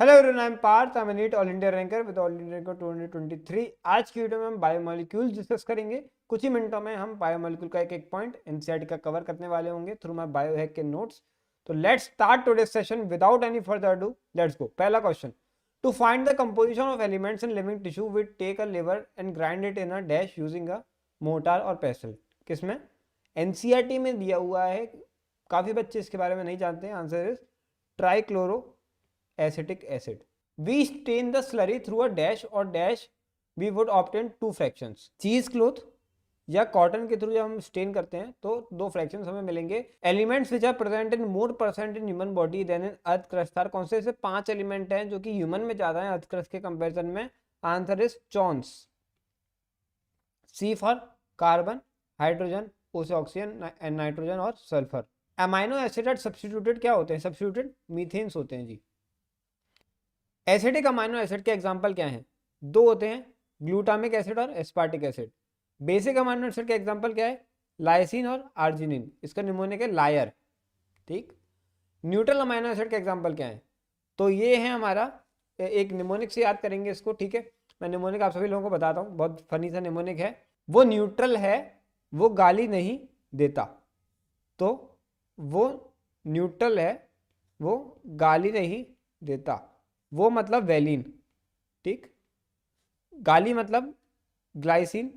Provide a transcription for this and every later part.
Hello everyone, I am Parth, I am NEET all India ranker with all India ranker 2023। आज की video में हम biomolecules discuss करेंगे। कुछ ही मिनटों में हम बायोमोलिक्यूल का एक एक पॉइंट एनसीईआरटी का कवर करने वाले होंगे थ्रू माय बायोहैक के नोट्स। तो let's start today session without any further ado. Let's go. पहला question, to find the composition of elements in living tissue we take a liver and grind it in a dash using a mortar और pestle. किसमें? NCERT में दिया हुआ है। काफी बच्चे इसके बारे में नहीं जानते हैं। Answer is trichloro acetic acid. We stain the slurry through a dash or dash we would obtain two fractions। चीज क्लोथ या कॉटन के थ्रू जब हम स्टेन करते हैं तो दो फ्रैक्शंस हमें मिलेंगे। Elements which are present in more percent in human body than in earth crust are. कौन से ऐसे 5 एलिमेंट हैं जो कि ह्यूमन में ज्यादा है अर्थ क्रस्ट के कंपैरिजन में? Answer is CHONS. C for carbon, hydrogen, O से ऑक्सीजन एंड नाइट्रोजन और sulphur. Amino acid are substituted क्या होते हैं? सब्स्टिट्यूटेड मीथेन्स होते हैं जी। एसिडिक अमाइनो एसिड के एग्जांपल क्या हैं? दो होते हैं, ग्लूटामिक एसिड और aspartic acid. Basic amino acid के एग्जांपल क्या है? लाइसिन और आर्जिनिन। इसका निमोनिक है लायर। ठीक। न्यूट्रल अमाइनो एसिड के एग्जांपल क्या है? तो ये है हमारा एक निमोनिक से याद करेंगे इसको। ठीक है, मैं निमोनिक आप सभी लोगों को बताता हूँ, बहुत फनी सा निमोनिक है। वो न्यूट्रल है, वो गाली नहीं देता। तो वो न्यूट्रल है, वो गाली नहीं देता, वो मतलब वैलिन। ठीक। गाली मतलब ग्लाइसिन,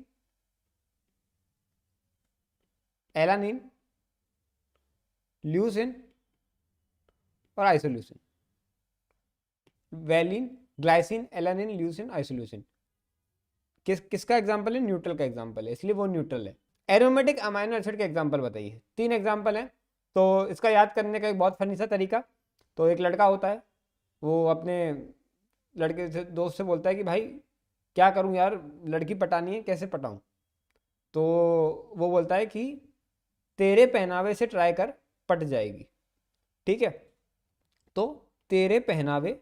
एलानिन, ल्यूसिन और isoleucine. Valine, glycine, alanine, leucine, isoleucine. किसका एग्जांपल है? न्यूट्रल का एग्जांपल है, इसलिए वो न्यूट्रल है। एरोमेटिक अमाइनो एसिड के एग्जांपल बताइए। 3 एग्जांपल है। तो इसका याद करने का एक बहुत फनी सा तरीका। तो एक लड़का होता है, वो अपने लड़के से दोस्त से बोलता है कि भाई क्या करूं यार, लड़की पटानी है, कैसे पटाऊं? तो वो बोलता है कि तेरे पहनावे से ट्राई कर, पट जाएगी। ठीक है, तो तेरे पहनावे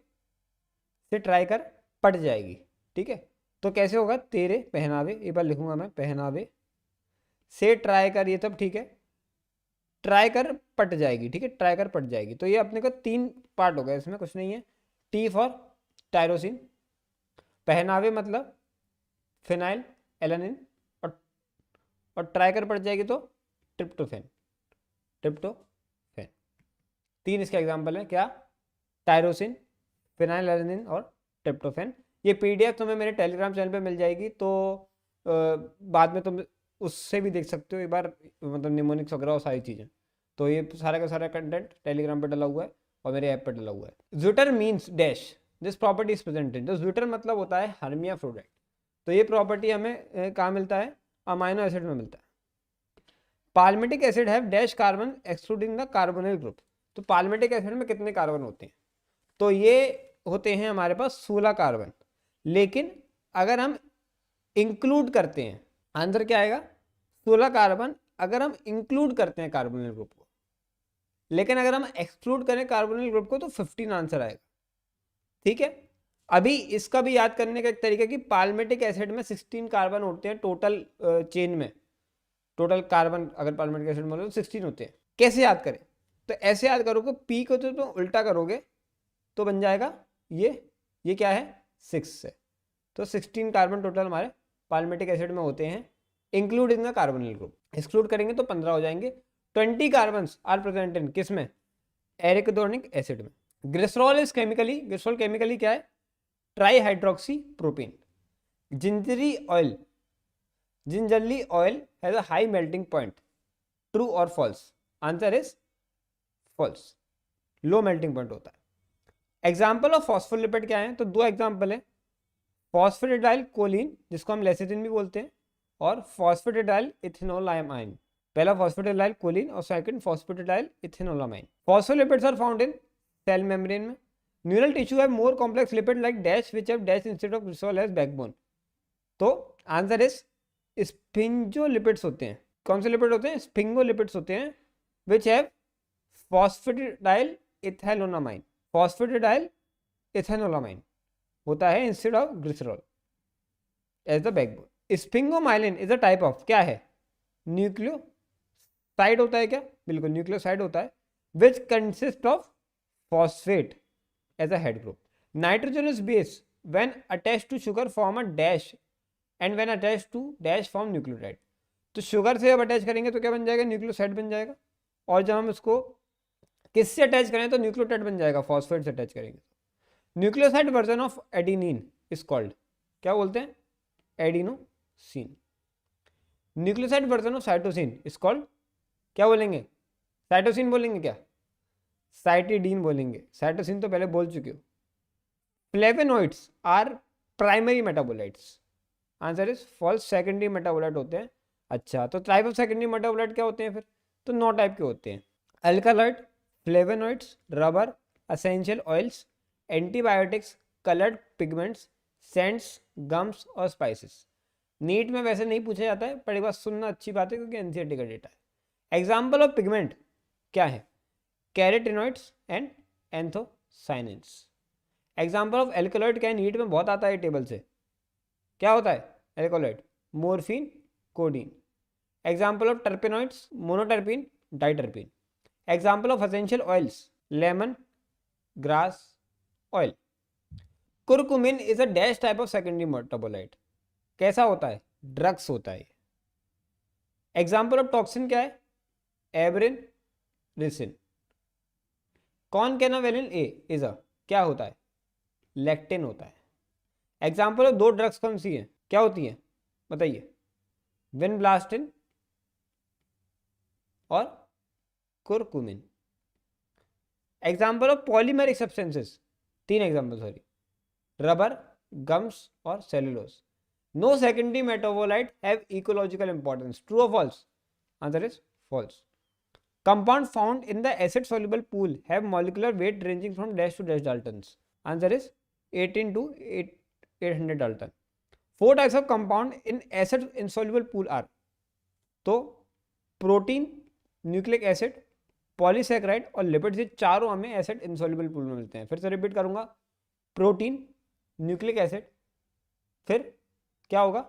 से ट्राई कर, पट जाएगी। ठीक है, तो कैसे होगा? तेरे पहनावे, एक बार लिखूंगा मैं, पहनावे से ट्राई कर, ये सब ठीक है, ट्राई कर पट जाएगी। ठीक है, ट्राई कर पट जाएगी। तो ये अपने को 3 पार्ट हो गए, इसमें कुछ नहीं है। टी फॉर टायरोसिन, पहनावे मतलब फिनाइल एलानिन, और ट्राई कर पड़ जाएगी तो ट्रिप्टोफेन। ट्रिप्टोफेन। 3 इसके एग्जांपल है। क्या? टायरोसिन, फिनाइल एलानिन और ट्रिप्टोफेन। ये पीडीएफ तुम्हें मेरे टेलीग्राम चैनल पे मिल जाएगी, तो बाद में तुम उससे भी देख सकते हो एक बार, मतलब निमोनिक्स वगैरह और सारी चीज़ें। तो ये सारा का सारा कंटेंट टेलीग्राम पे डला हुआ है और मेरे ऐप पे डला हुआ है। Zwitter means dash this property is present इन। तो ज्विटर मतलब होता है हर्मियाफ्रोडाइट। तो ये प्रॉपर्टी हमें कहाँ मिलता है? अमाइनो एसिड में मिलता है। पाल्मिटिक एसिड है dash carbon excluding the carbonyl group. तो पाल्मिटिक एसिड में कितने कार्बन होते हैं? तो ये होते हैं हमारे पास 16 कार्बन। लेकिन अगर हम इंक्लूड करते हैं, आंसर क्या आएगा? 16 कार्बन अगर हम इंक्लूड करते हैं कार्बोनिल ग्रुप को। लेकिन अगर हम एक्सक्लूड करें कार्बोनिल ग्रुप को तो 15 आंसर आएगा। ठीक है, अभी इसका भी याद करने का एक तरीका कि पाल्मिटिक एसिड में 16 कार्बन होते हैं टोटल चेन में। टोटल कार्बन अगर पाल्मिटिक एसिड में तो 16 होते हैं। कैसे याद करें? तो ऐसे याद करोगे, पी को तो उल्टा करोगे तो बन जाएगा ये क्या है? 6 है। तो 16 कार्बन टोटल हमारे पाल्मिटिक एसिड में होते हैं, include in the carbonyl group. Exclude करेंगे तो 15 हो जाएंगे। 20 कार्बन आर प्रेजेंट इन किस में? एरिकोडोनिक एसिड में। Glycerol is chemically, glycerol chemically क्या है? Tri hydroxy propene. Gingelly oil, gingelly oil has a high melting point. True और false? Answer is false. Low melting point होता है। Example of phospholipid क्या है? तो 2 एग्जाम्पल है, फॉस्फेटिडाइल कोलिन जिसको हम लेसिथिन भी बोलते हैं, और फॉस्फेटिडाइल इथेनोलामाइन। पहला फॉस्फेटिडाइल कोलिन और second phosphatidyl ethanolamine. Phospholipids are found in cell membrane में। Neural tissue have more complex lipid like dash which have dash instead of glycerol as backbone. तो आंसर इज स्पिंगोलिपिड्स होते हैं। कौन से lipid होते हैं? Sphingolipids होते हैं which have phosphatidyl ethanolamine. Phosphatidyl ethanolamine होता है instead of glycerol as the backbone. Sphingomyelin is a type of क्या है? न्यूक्लियोसाइड होता है क्या? बिल्कुल न्यूक्लियोसाइड होता है, which consist of phosphate as a head group. Nitrogenous base when attached to sugar form a dash and when attached to dash form nucleotide. तो sugar से जब अटैच करेंगे तो क्या बन जाएगा, न्यूक्लियोसाइड बन जाएगा। और जब हम इसको किससे अटैच करें तो न्यूक्लियोटाइड बन जाएगा, फॉस्फेट से अटैच करेंगे। Nucleoside version of adenine is called, क्या बोलते हैं, adenosine. Nucleoside version of cytosine is called, क्या बोलेंगे, साइटोसिन बोलेंगे क्या, साइटिडीन बोलेंगे। साइटोसिन तो पहले बोल चुके हो। Flavonoids are primary metabolites, answer is false, secondary metabolite होते हैं। अच्छा, तो टाइप ऑफ सेकेंडरी मेटाबोलाइट क्या होते हैं फिर, तो 9 टाइप के होते हैं। Alkaloid, flavonoids, rubber, essential oils, antibiotics, coloured pigments, scents, gums और स्पाइसेस। नीट में वैसे नहीं पूछा जाता है, पर एक बार सुनना अच्छी बात है क्योंकि एनसीईआरटी का डेटा है। एग्जाम्पल ऑफ पिगमेंट क्या है, carotenoids and anthocyanins. Example of alkaloid क्या है, नीट में बहुत आता है टेबल से, क्या होता है alkaloid, morphine, codeine. Example of टर्पेनॉइड्स, monoterpene, diterpene. Example of essential oils, lemon grass oil. Curcumin is a dash type of secondary metabolite, कैसा होता है, ड्रग्स होता है। एग्जाम्पल ऑफ टॉक्सिन क्या है, abrin, ricin. Concanavalin A is a, क्या होता है, लेक्टिन होता है। एग्जाम्पल ऑफ 2 ड्रग्स कौन सी है, क्या होती है बताइए, विनब्लास्टिन और curcumin. Example of polymeric substances, 3 example sorry, rubber, gums और cellulose. No secondary metabolite have ecological importance, true और false, answer is false. Compound found in the acid soluble pool have molecular weight ranging from dash to dash daltons, answer is 18 to 800 dalton. 4 types of compound in acid insoluble pool are, तो protein, nucleic acid, polysaccharide और lipids, ये चारों हमें acid insoluble pool में मिलते हैं। फिर से रिपीट करूंगा, प्रोटीन, न्यूक्लिक एसिड, फिर क्या होगा,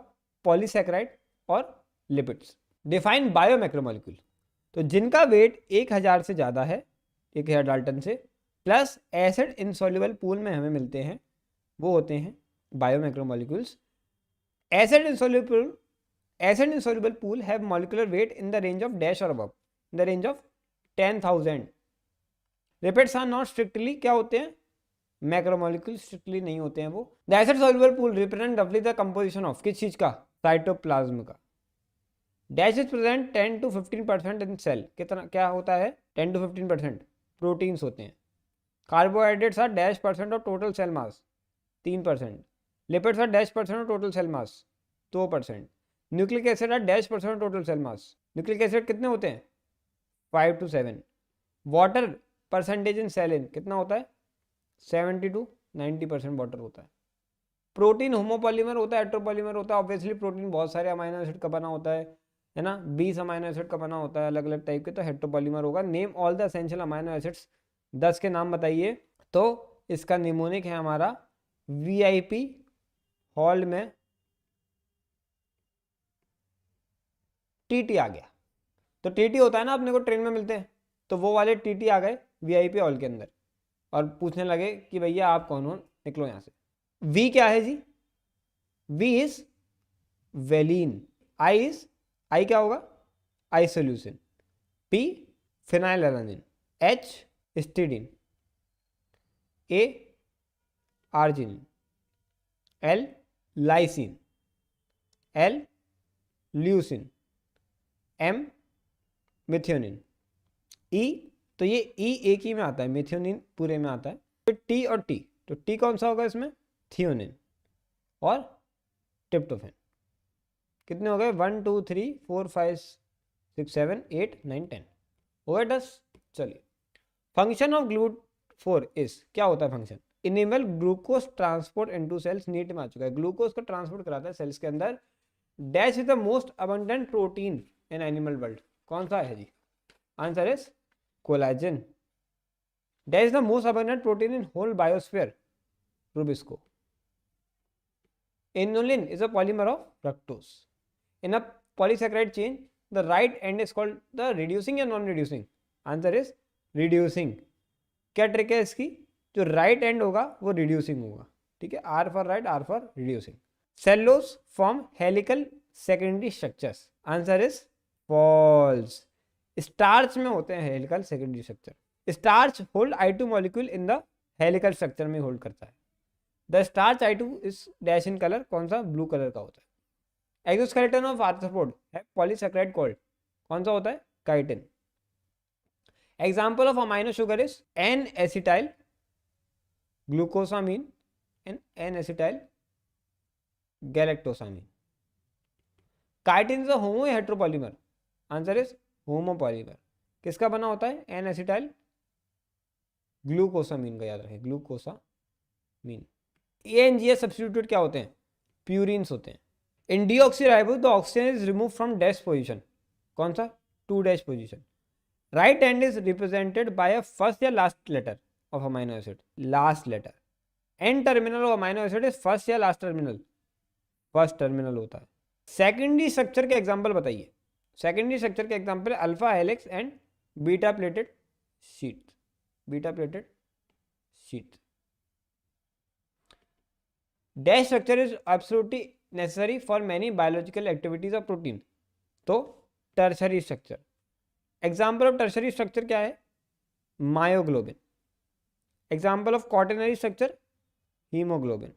पॉलीसेक्राइड और लिपिड्स। डिफाइन बायोमैक्रोमोलिक्यूल, तो जिनका वेट 1000 से ज़्यादा है, 1000 डाल्टन से, प्लस एसिड इंसॉल्युबल पूल में हमें मिलते हैं, वो होते हैं biomacromolecules. Acid insoluble pool have molecular weight in the range of dash or above, in the range of 10,000. Lipids are not strictly क्या होते हैं, मैक्रोमोलिक्यूल, स्ट्रिक्टली नहीं होते हैं वो। The acid soluble pool represent roughly the composition of, किस चीज का, साइटोप्लाज्म का। Dash is present 10 to 15% in cell, कितना क्या होता है, 10 to 15% प्रोटीन्स होते हैं। Carbohydrates are dash percent of total cell mass, 3%। Lipids are dash percent of total cell mass, 2%। Nucleic acid are dash percent of total cell mass, nucleic acid कितने होते हैं, 5 to 7। Water percentage in cell in कितना होता है, 70 to 90% water होता है। Protein homopolymer होता है, हेट्रोपॉलीमर होता है। ऑब्वियसली प्रोटीन बहुत सारे अमाइनो एसिड का बना होता है ना, 20 अमाइनो एसिड का बना होता है अलग अलग टाइप के, तो हेट्रोपॉलीमर होगा। Name all the essential amino acids, 10 के नाम बताइए। तो इसका निमोनिक है हमारा वीआईपी हॉल में टीटी आ गया, तो टीटी होता है ना अपने को ट्रेन में मिलते हैं, तो वो वाले टीटी आ गए वीआईपी हॉल के अंदर और पूछने लगे कि भैया आप कौन हो, निकलो यहाँ से। वी क्या है जी, V is valine, I is, I क्या होगा, isoleucine, P phenylalanine, H histidine, A arginine, L lysine, L leucine, M methionine, E, तो ये ई एक ही में आता है, मिथ्योनिन पूरे में आता है। फिर टी और टी, तो टी कौन सा होगा इसमें, थियोनिन और ट्रिप्टोफैन। कितने हो गए, 1 2 3 4 5 6 7 8 9 10 हो गए 10। चलिए, फंक्शन ऑफ GLUT4 इज, क्या होता है function, enable glucose transport into cells. NEET में आ चुका है, ग्लूकोज को ट्रांसपोर्ट कराता है सेल्स के अंदर। Dash is the most abundant protein in animal world, कौन सा है जी, answer is collagen. Dash is the most abundant protein in whole biosphere, rubisco. Inulin is a polymer of fructose. In a polysaccharide chain, the right end is called the reducing या non-reducing. Answer is reducing. क्या trick है इसकी, जो right and होगा वो reducing होगा, ठीक है, R for right, R for reducing. Cellulose form helical secondary structures, answer is false. Starch में होते हैं helical secondary structure. Starch hold I2 molecule in the helical structure में होल्ड करता है। The starch I2 is dash in colour, कौन सा, blue colour का होता है। एक्सोस्केलेटन ऑफ आर्थ्रोपोड है पॉलीसैकेराइड कॉल्ड, कौन सा होता है, chitin. Example of amino sugar is N acetyl glucosamine and N acetyl galactosamine. Chitin is a homo heteropolymer, answer is homopolymer. किसका बना होता है, एन एसिटाइल ग्लूकोसामीन का, याद रखें ग्लूकोसामीन। ANGS सब्स्टिट्यूट क्या होते हैं, प्यूरिन्स होते हैं। In deoxyribose the oxygen is remove from dash position, कौन सा, 2 dash position. Right hand is represented by a first या last letter of amino acid, last letter. N terminal of amino acid is first या last terminal, first terminal होता है। Secondary structure के example बताइए। Secondary structure के example alpha helix and beta pleated sheet, beta pleated sheet. Dash structure is absolutely necessary for many biological activities of protein, तो tertiary structure. Example of tertiary structure क्या है, myoglobin. Example of quaternary structure, haemoglobin.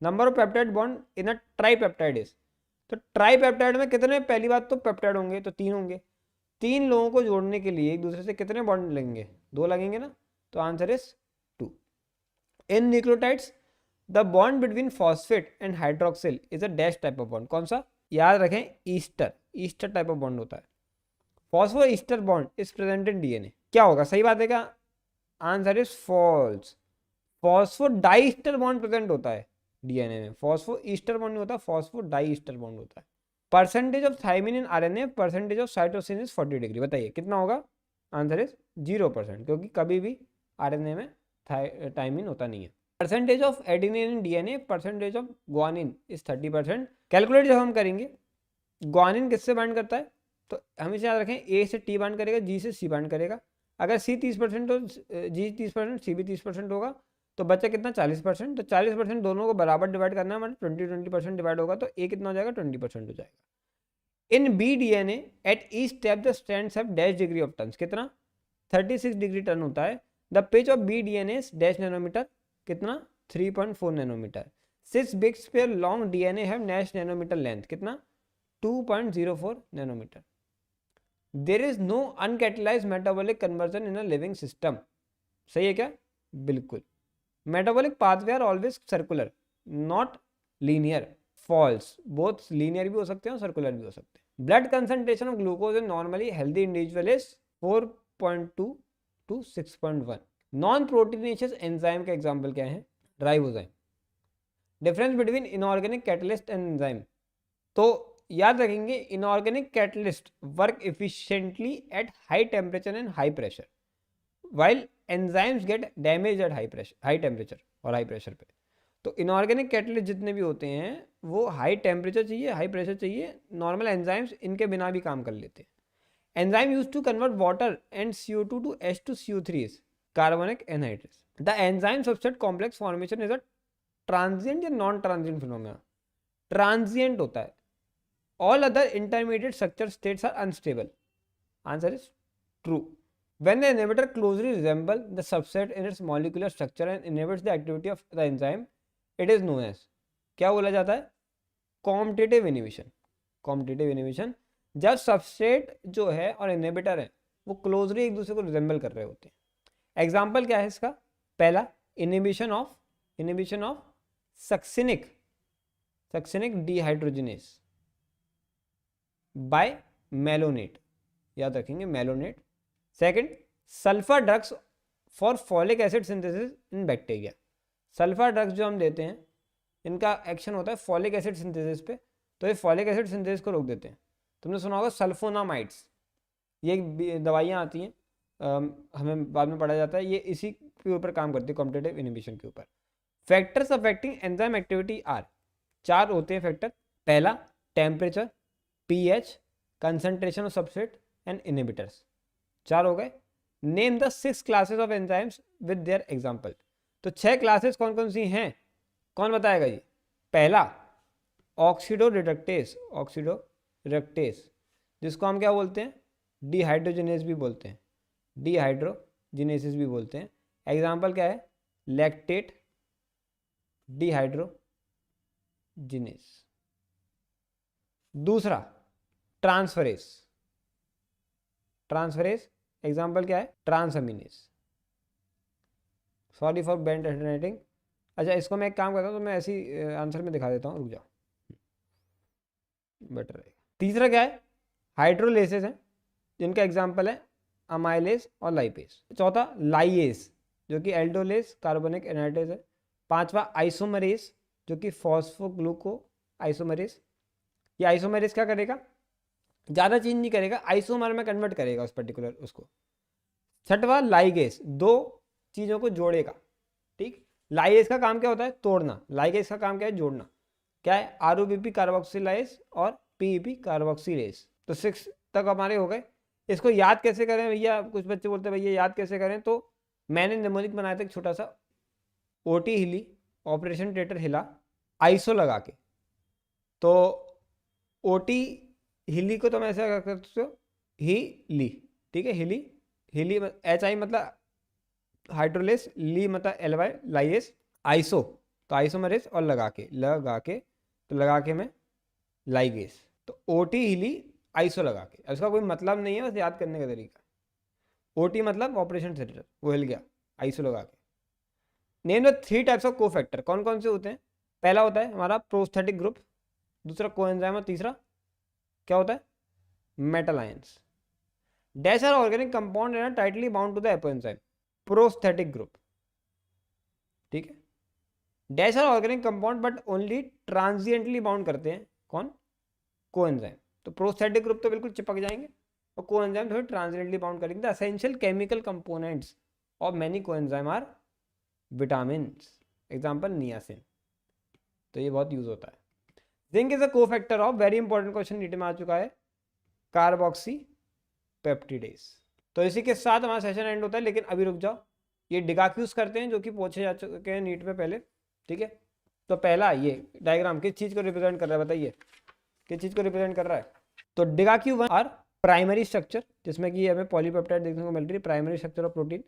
Number of peptide bond in a tripeptide is, तो tripeptide में कितने, पहली बात तो peptide होंगे तो 3 होंगे। 3 लोगों को जोड़ने के लिए एक दूसरे से कितने बॉन्ड लगेंगे, 2 लगेंगे ना, तो answer is 2। In nucleotides the bond between phosphate and hydroxyl is a dash type of bond, कौन सा, याद रखें ester, ester type of bond होता है। Phospho ester bond is present in DNA, क्या होगा, सही बात है क्या, answer is false. Phospho diester bond present होता है DNA में, फॉस्फो ईस्टर बॉन्ड नहीं होता, फॉस्फो डाईस्टर बॉन्ड होता है। Percentage of thymine in RNA, percentage of cytosine is 40 degree, बताइए कितना होगा, आंसर इज 0%, क्योंकि कभी भी RNA में थायमिन होता नहीं है। Percentage of adenine in DNA, percentage of guanine is 30%। Calculate जब हम करेंगे, ग्वानिन किससे बाइंड करता है, तो हमेशा याद रखें A से T बाइंड करेगा, G से C बाइंड करेगा। अगर C 30% तो G 30%, C भी 30% होगा, तो बच्चा कितना, 40%। तो 40% दोनों को बराबर डिवाइड करना है, मतलब 20% डिवाइड होगा, तो A कितना हो जाएगा, 20% हो जाएगा। In B DNA at each step the strands have dash degree of turns, कितना, 36 डिग्री टर्न होता है। The pitch of B DNA dash nanometre, कितना, 3.4 nanometre. 6 base pair long DNA have dash nanometre length, कितना, 2.04 nanometre. There is no uncatalysed metabolic conversion in a living system, सही है क्या, बिल्कुल। Metabolic pathway are always circular not linear, false. Both linear भी हो सकते हैं और सर्कुलर भी हो सकते हैं। Blood concentration of glucose in normally healthy individual is 4.2 to 6.1। Non proteinaceous enzyme का एग्जाम्पल क्या है, ribozyme. Difference between inorganic catalyst and enzyme, तो याद रखेंगे inorganic catalyst work efficiently at high temperature and high pressure, while enzymes get damaged at high temperature और high pressure पे। तो inorganic catalyst जितने भी होते हैं वो हाई टेम्परेचर चाहिए, हाई प्रेशर चाहिए। नॉर्मल एंजाइम्स इनके बिना भी काम कर लेते हैं। Enzyme use to convert water and CO2 to H2CO3 is carbonic anhydrase. The enzyme substrate complex formation is a transient या नॉन ट्रांजिएंट फिनोमेना, ट्रांजिएंट होता है। All other intermediate structure states are unstable, answer is true. When the inhibitor closely resembles the substrate in its molecular structure and inhibits the activity of the enzyme, it is known as, क्या बोला जाता है, competitive inhibition. Competitive inhibition जब substrate जो है और inhibitor है वो क्लोजली एक दूसरे को रिजेंबल कर रहे होते हैं। एग्जाम्पल क्या है इसका, पहला inhibition of succinic dehydrogenase by malonate, याद रखेंगे malonate. Second, sulphur drugs for folic acid synthesis in bacteria. Sulphur drugs जो हम देते हैं इनका एक्शन होता है फॉलिक एसिड सिंथेसिस पे, तो ये फॉलिक एसिड सिंथेसिस को रोक देते हैं। तुमने सुना होगा सल्फोनामाइड्स, ये दवाइयाँ आती हैं, हमें बाद में पढ़ा जाता है, ये इसी के ऊपर काम करती है, कॉम्पिटिटिव इनहिबिशन के ऊपर। Factors affecting enzyme activity are, 4 होते हैं फैक्टर। पहला temperature, pH, concentration of substrate and inhibitors, 4 हो गए। Name the 6 classes of enzymes with their example. तो 6 क्लासेस कौन कौन सी हैं, कौन बताएगा जी? पहला ऑक्सीडो रिडक्टेस, जिसको हम क्या बोलते हैं? डिहाइड्रोजिनेस भी बोलते हैं, डिहाइड्रोजिनेसिस भी बोलते हैं। एग्जाम्पल क्या है? Lactate dehydrogenase. दूसरा ट्रांसफरेस एग्जाम्पल क्या है? Transaminase. Sorry for bent handwriting. अच्छा, इसको मैं एक काम करता हूँ, तो मैं ऐसी आंसर में दिखा देता हूँ, रुक जाओ, बेटर रहेगा। तीसरा क्या है? हाइड्रोलेसेस है, जिनका एग्जाम्पल है अमाइलेस और लाइपेस। चौथा लाइएस, जो कि एल्डोलेस कार्बोनिक एनाइड्रेस है। पांचवा आइसोमरेस, जो कि फॉस्फोग्लूको आइसोमरेस। ये आइसोमरेस क्या करेगा? ज़्यादा चेंज नहीं करेगा, आइसोमर में कन्वर्ट करेगा उस पर्टिकुलर उसको। छठवा लाइगेस, दो चीज़ों को जोड़ेगा, ठीक। लाइगेस का काम क्या होता है? तोड़ना। लाइगेस का काम क्या है? जोड़ना। क्या है? आरओबीपी कार्बोक्सिलेज और पीईपी कार्बोक्सिलेज। तो 6 तक हमारे हो गए। इसको याद कैसे करें भैया? कुछ बच्चे बोलते हैं भैया याद कैसे करें, तो मैंने निमोनिक बनाया था एक छोटा सा, ओटी हिली, ऑपरेशन थिएटर हिला, आइसो लगा के। तो ओटी हिली को तो मैं ऐसा कर सकते हो, ही ली, ठीक है। हिली एच आई मतलब हाइड्रोलेस, ली मतलब एल वाई लाइएस, आइसो तो आइसोमरेस, और लगा के में लाइगेस। तो ओटी हिली आइसो लगा के, इसका कोई मतलब नहीं है, बस याद करने का तरीका। ओटी मतलब ऑपरेशन थिएटर, वो हिल गया, आइसो लगा के। Name the 3 types of cofactor, कौन कौन से होते हैं? पहला होता है हमारा प्रोस्थेटिक ग्रुप, दूसरा कोएंजाइम, और तीसरा क्या होता है? Metal ions. Dash are organic compound and tightly bound to the apoenzyme. Prosthetic group, ठीक है। Dash are organic compound but only transiently bound करते हैं, कौन? कोएंजाइम। तो प्रोस्थेटिक ग्रुप तो बिल्कुल चिपक जाएंगे, और कोएंजाइम थोड़ी ट्रांजिएंटली बाउंड करेंगे। The essential chemical components of many coenzyme are vitamins, example niacin. तो ये बहुत यूज होता है। Zinc is a cofactor of, very important question NEET में आ चुका है, कार्बोक्सी पेप्टिडेस। तो इसी के साथ हमारा सेशन एंड होता है, लेकिन अभी रुक जाओ, ये डिगाक्यूज करते हैं जो कि पूछे जा चुके हैं नीट में पहले, ठीक है। तो पहला ये डायग्राम किस चीज को रिप्रेजेंट कर रहा है, बताइए किस चीज को रिप्रेजेंट कर रहा है? तो डिगाक्यू 1 आर प्राइमरी स्ट्रक्चर, जिसमें कि हमें पॉलीपेप्टाइड देखने को मिल रही है, प्राइमरी स्ट्रक्चर ऑफ प्रोटीन।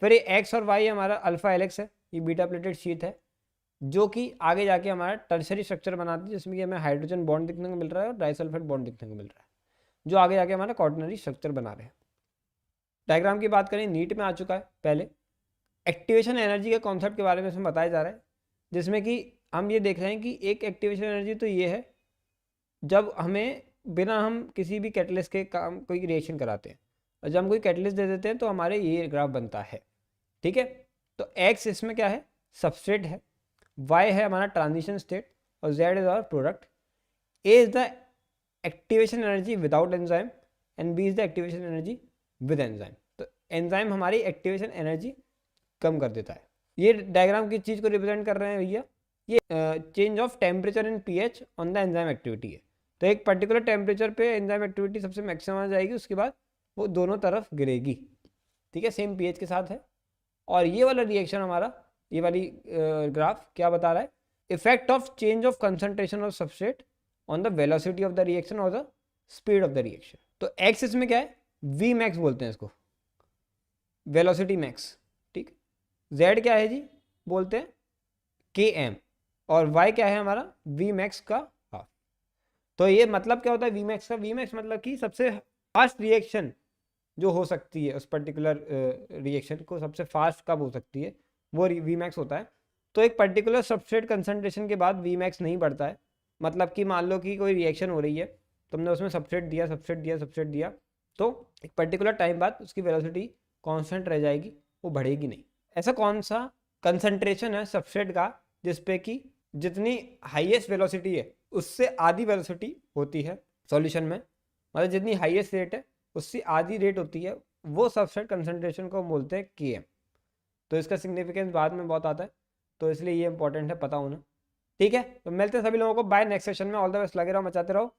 फिर ये एक्स और वाई हमारा अल्फा एलेक्स है, ये बीटा प्लेटेड शीट है, जो कि आगे जाके हमारा टर्सरी स्ट्रक्चर बनाती है, जिसमें कि हमें हाइड्रोजन बॉन्ड देखने को मिल रहा है और डाइसल्फाइड बॉन्ड देखने को मिल रहा है, जो आगे जाके हमारा क्वाटरनरी स्ट्रक्चर बना रहे हैं। डायग्राम की बात करें, नीट में आ चुका है पहले। एक्टिवेशन एनर्जी के कॉन्सेप्ट के बारे में इसमें बताया जा रहा है, जिसमें कि हम ये देख रहे हैं कि एक एक्टिवेशन एनर्जी तो ये है जब हमें बिना हम किसी भी कैटलिस्ट के काम कोई रिएक्शन कराते हैं, और जब हम कोई कैटलिस्ट दे देते हैं तो हमारे ये ग्राफ बनता है, ठीक है। तो एक्स इसमें क्या है? सबस्ट्रेट है, वाई है हमारा ट्रांजिशन स्टेट, और Z is our product. A is the activation energy without enzyme and B is the activation energy with enzyme. तो एंजाइम हमारी एक्टिवेशन एनर्जी कम कर देता है। ये डायग्राम किस चीज़ को रिप्रेजेंट कर रहे हैं भैया? ये change of temperature in pH on the enzyme activity है। तो एक पर्टिकुलर टेम्परेचर पे एंजाइम एक्टिविटी सबसे मैक्सिमम आ जाएगी, उसके बाद वो दोनों तरफ गिरेगी, ठीक है, सेम पीएच के साथ है। और ये वाला रिएक्शन हमारा, ये वाली ग्राफ क्या बता रहा है? Effect of change of concentration of substrate on the velocity of the reaction और the speed of the reaction. तो एक्स इसमें क्या है? वी मैक्स बोलते हैं इसको, वेलोसिटी मैक्स, ठीक। जेड क्या है जी? बोलते हैं के एम, और वाई क्या है हमारा? वी मैक्स का हाफ। तो ये मतलब क्या होता है वी मैक्स का? वी मैक्स मतलब कि सबसे फास्ट रिएक्शन जो हो सकती है, उस पर्टिकुलर रिएक्शन को सबसे फास्ट कब हो सकती है, वो वी मैक्स होता है। तो एक पर्टिकुलर सबस्ट्रेट कंसंट्रेशन के बाद वी मैक्स नहीं बढ़ता है। मतलब कि मान लो कि कोई रिएक्शन हो रही है, तुमने उसमें सबस्ट्रेट दिया, तो एक पर्टिकुलर टाइम बाद उसकी वेलोसिटी कांस्टेंट रह जाएगी, वो बढ़ेगी नहीं। ऐसा कौन सा कंसंट्रेशन है सबस्ट्रेट का जिसपे कि जितनी हाईएस्ट वेलोसिटी है उससे आधी वेलोसिटी होती है सॉल्यूशन में, मतलब जितनी हाईएस्ट रेट है उससे आधी रेट होती है, वो सबस्ट्रेट कंसंट्रेशन को बोलते हैं Km। तो इसका सिग्निफिकेंस बाद में बहुत आता है, तो इसलिए ये इंपॉर्टेंट है पता होना, ठीक है। तो मिलते हैं सभी लोगों को बाय नेक्स्ट सेशन में। ऑल द बेस्ट, लगे रहो, मचाते रहो।